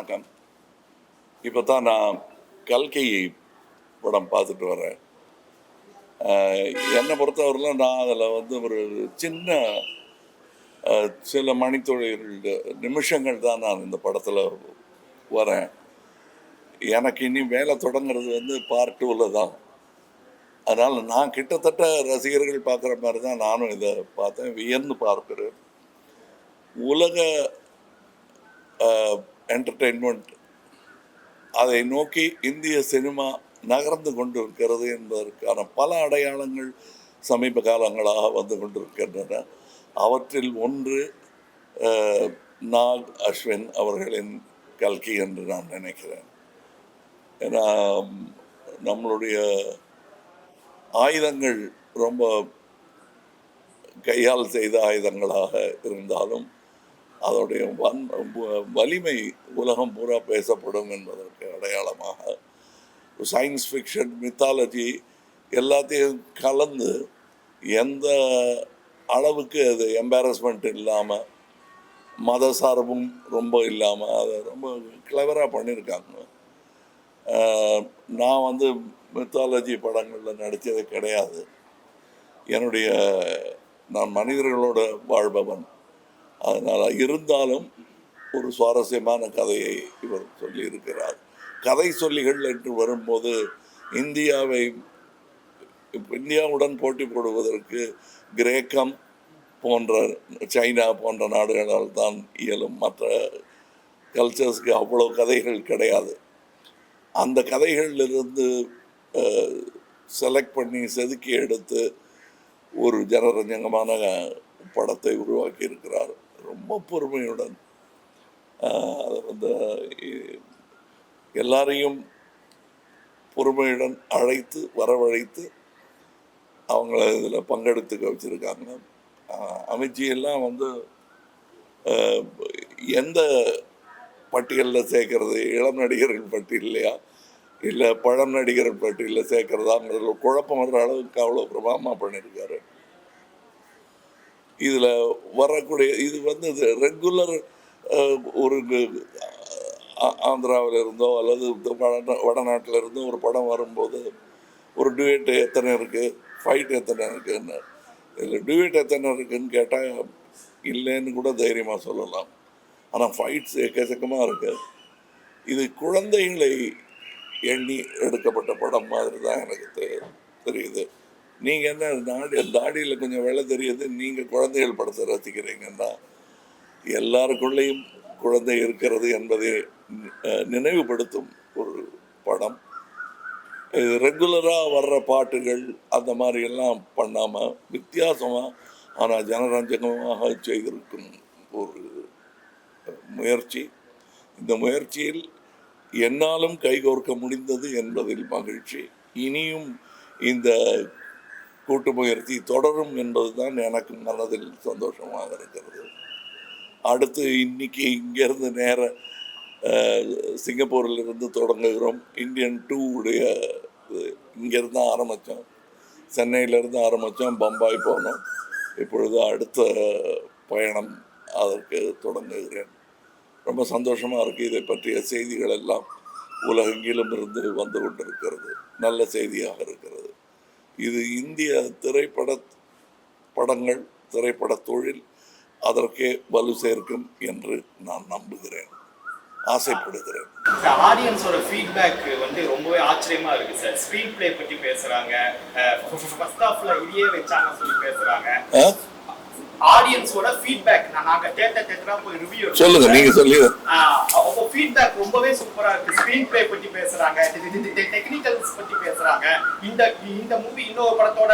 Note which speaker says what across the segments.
Speaker 1: வணக்கம். இப்போ தான் நான் கல்கி படம் பார்த்துட்டு வரேன். என்னை பொறுத்தவரையிலும் நான் அதில் ஒரு சின்ன சில மணித்துளிகள் நிமிஷங்கள் தான் நான் இந்த படத்தில் வரேன். எனக்கு இனி வேலை தொடங்குறது பார்ட் 2ல் தான். அதனால் நான் கிட்டத்தட்ட ரசிகர்கள் பார்க்குற மாதிரி தான் நானும் இதை பார்த்தேன், வியந்து பார்க்குறேன். உலக என்டர்டெயின்மெண்ட் அதை நோக்கி இந்திய சினிமா நகர்ந்து கொண்டிருக்கிறது என்பதற்கான பல அடையாளங்கள் சமீப காலங்களாக வந்து கொண்டிருக்கின்றன. அவற்றில் ஒன்று நாக் அஸ்வின் அவர்களின் கல்கி என்று நான் நினைக்கிறேன். ஏன்னா நம்மளுடைய ஆயுதங்கள் ரொம்ப கையால் செய்த ஆயுதங்களாக இருந்தாலும் அதோடைய வலிமை உலகம் பூரா பேசப்படும் என்பதற்கு அடையாளமாக சயின்ஸ் ஃபிக்ஷன், மித்தாலஜி எல்லாத்தையும் கலந்து எந்த அளவுக்கு அது எம்பாரஸ்மெண்ட் இல்லாமல், மத சார்பும் ரொம்ப இல்லாமல் அதை ரொம்ப கிளவராக பண்ணியிருக்காங்க. நான் மித்தாலஜி படங்களில் நடித்தது கிடையாது. நான் மனிதர்களோட வாழ்பவன். அதனால் இருந்தாலும் ஒரு சுவாரஸ்யமான கதையை இவர் சொல்லியிருக்கிறார். கதை சொல்லிகள் என்று வரும்போது இந்தியாவுடன் போட்டி போடுவதற்கு கிரேக்கம் போன்ற, சைனா போன்ற நாடுகளால் தான் இயலும். மற்ற கல்ச்சர்ஸ்க்கு அவ்வளோ கதைகள் கிடையாது. அந்த கதைகளிலிருந்து செலக்ட் பண்ணி செதுக்கி எடுத்து ஒரு ஜனரஞ்சகமான படத்தை உருவாக்கி இருக்கிறார். ரொம்ப பொறுமையுடன் எல்லாரையும் பொறுமையுடன் அழைத்து வரவழைத்து அவங்கள இதில் பங்கெடுத்துக்க வச்சுருக்காங்க. அமித்ஜி எல்லாம் எந்த பட்டியலில் சேர்க்கறது, இளம் நடிகர்கள் பட்டியலையா இல்லை பழம் நடிகர்கள் பட்டியலில் சேர்க்கறதாங்கிறதுல குழப்பம் வர்ற அளவுக்கு அவ்வளோ பிரபாவமாக பண்ணியிருக்காரு. இதில் வரக்கூடிய இது ரெகுலர் ஒரு ஆந்திராவில் இருந்தோ அல்லது வடநாட்டில் இருந்தோ ஒரு படம் வரும்போது ஒரு டியூட் எத்தனை இருக்குது, ஃபைட் எத்தனை இருக்குதுன்னு, இதில் டியூட் எத்தனை இருக்குதுன்னு கேட்டால் இல்லைன்னு கூட தைரியமாக சொல்லலாம். ஆனால் ஃபைட்ஸ் எக்கச்சக்கமாக இருக்குது. இது குழந்தைகளை எண்ணி எடுக்கப்பட்ட படம் மாதிரி தான் எனக்கு தெரியுது. நீங்கள் என்ன தாடியில் கொஞ்சம் வேலை தெரியுது, நீங்கள் குழந்தைகள் படத்தை ரசிக்கிறீங்கன்னா எல்லாருக்குள்ளேயும் குழந்தை இருக்கிறது என்பதை நினைவுபடுத்தும் ஒரு படம். இது ரெகுலராக வர்ற பாட்டுகள் அந்த மாதிரி எல்லாம் பண்ணாமல் வித்தியாசமாக ஆனால் ஜனரஞ்சகமாக செய்திருக்கும் ஒரு முயற்சி. இந்த முயற்சியில் என்னாலும் கைகோர்க்க முடிந்தது என்பதில் மகிழ்ச்சி. இனியும் இந்த கூட்டு முயற்சி தொடரும் என்பதுதான் எனக்கு மனதில் சந்தோஷமாக இருக்கிறது. அடுத்து இன்னைக்கு இங்கேருந்து நேர சிங்கப்பூரில் இருந்து தொடங்குகிறோம். இந்தியன் 2 இங்கேருந்து தான் ஆரம்பித்தோம், சென்னையிலேருந்து ஆரம்பித்தோம், பம்பாய் போனோம். இப்பொழுது அடுத்த பயணம் அதற்கு தொடங்குகிறேன். ரொம்ப சந்தோஷமாக இருக்குது. இதை பற்றிய செய்திகள் எல்லாம் உலகெங்கிலும் இருந்து வந்து கொண்டிருக்கிறது. நல்ல செய்தியாக இருக்கிறது. இது இந்திய படங்கள், திரைப்பட தொழில் அதற்கே வலு சேர்க்கும் என்று நான் நம்புகிறேன், ஆசைப்படுகிறேன்.
Speaker 2: ஆடியன்ஸோட ஃபீட்பேக் ரொம்பவே ஆச்சரியமா இருக்கு சார். ஸ்கிரீன் பிளே பற்றி பேசுறாங்க, ஃபர்ஸ்ட் ஹாஃப்ல இடியே வச்சாங்க சொல்லி பேசுறாங்க. ஆடியன்ஸோட ஃபீட்பேக் நாங்க தேட்டரா போய் ரிவ்யூ
Speaker 1: சொல்லுங்க, நீங்க சொல்லுங்க.
Speaker 2: அப்போ ஃபீட்பேக் ரொம்பவே சூப்பரா இருக்கு. ஸ்கிரீன் பிளே பத்தி பேசுறாங்க, டெக்னிக்கல்ஸ் பத்தி பேசுறாங்க, இந்த மூவி இன்னொரு படத்தோட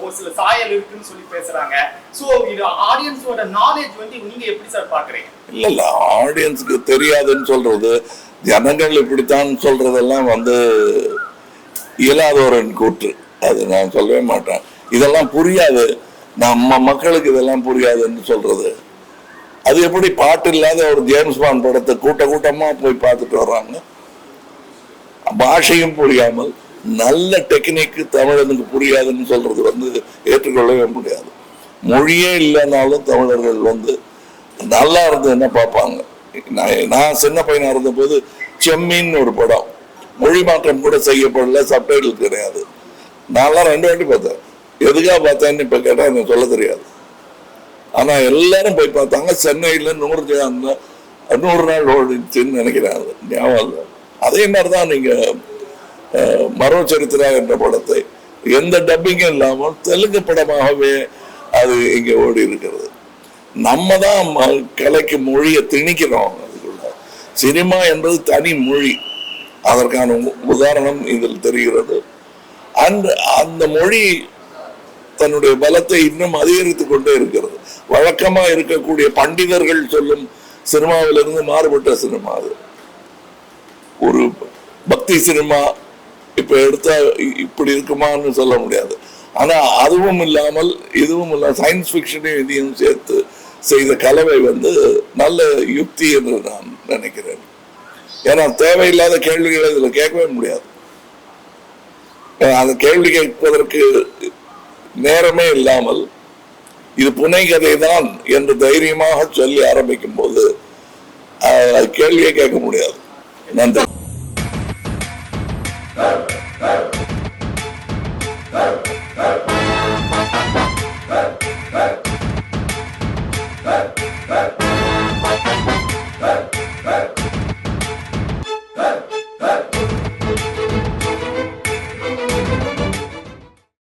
Speaker 2: ஒரு சில சாயல் இருக்குன்னு சொல்லி பேசுறாங்க. சோ இது ஆடியன்ஸோட நாலேஜ் நீங்க எப்படி சார் பாக்குறீங்க?
Speaker 1: இல்ல ஆடியன்ஸ்க்கு தெரியாதுன்னு சொல்றது, ஜனங்கள் இப்படித்தான் சொல்றதெல்லாம் இயலாதவரின் கூற்று. அது நான் சொல்லவே மாட்டேன். இதெல்லாம் புரியாது, நம்ம மக்களுக்கு இதெல்லாம் புரியாதுன்னு சொல்றது. அது எப்படி பாட்டு இல்லாத ஒரு ஜேம்ஸ் பாண்ட் படத்தை கூட்டமா போய் பார்த்துட்டு வர்றாங்க. பாஷையும் புரியாமல் நல்ல டெக்னிக்கு தமிழனுக்கு புரியாதுன்னு சொல்றது ஏற்றுக்கொள்ளவே முடியாது. மொழியே இல்லைனாலும் தமிழர்கள் நல்லா இருந்து என்ன பார்ப்பாங்க. நான் சின்ன பையனா இருந்தபோது செம்மின்னு ஒரு படம் மொழி மாற்றம் கூட செய்யப்படல, சப்டைட்டில் கிடையாது. நான்லாம் 2 வாட்டி பார்த்தேன். எதுக்காக பார்த்தேன்னு இப்ப கேட்டா எனக்கு சொல்ல தெரியாது. ஆனா எல்லாரும் போய் பார்த்தாங்க. சென்னையில 100 நாள் ஓடிச்சுன்னு நினைக்கிறேன், ஞாபகம் இல்லை. அதே மாதிரிதான் நீங்க மரோ சரித்திரா என்ற படத்தை எந்த டப்பிங்கும் இல்லாமல் தெலுங்கு படமாகவே அது இங்க ஓடி இருக்கிறது. நம்ம தான் கலைக்கு மொழியை திணிக்கிறோம். அதுக்குள்ள சினிமா என்பது தனி மொழி. அதற்கான உதாரணம் இதில் தெரிகிறது. அந்த மொழி தன்னுடைய பலத்தை இன்னும் அதிகரித்துக் கொண்டே இருக்கிறது. வழக்கமா இருக்கக்கூடிய பண்டிதர்கள் சொல்லும் சினிமாவிலிருந்து மாறுபட்ட சினிமா அது. ஒரு பக்தி சினிமா இப்ப எடுத்தா இப்படி இருக்குமான்னு சொல்ல முடியாது. ஆனா அதுவும் இல்லாமல் இதுவும் இல்லாமல் சயின்ஸ் பிக்ஷனையும் இதையும் சேர்த்து செய்த கலவை நல்ல யுக்தி என்று நான் நினைக்கிறேன். ஏன்னா தேவையில்லாத கேள்விகளை இதுல கேட்கவே முடியாது. அந்த கேள்வி கேட்பதற்கு நேரமே இல்லாமல் இது புனை கதை தான் என்று தைரியமாக சொல்லி ஆரம்பிக்கும் போது கேள்வியே கேட்க முடியாது. நன்றி.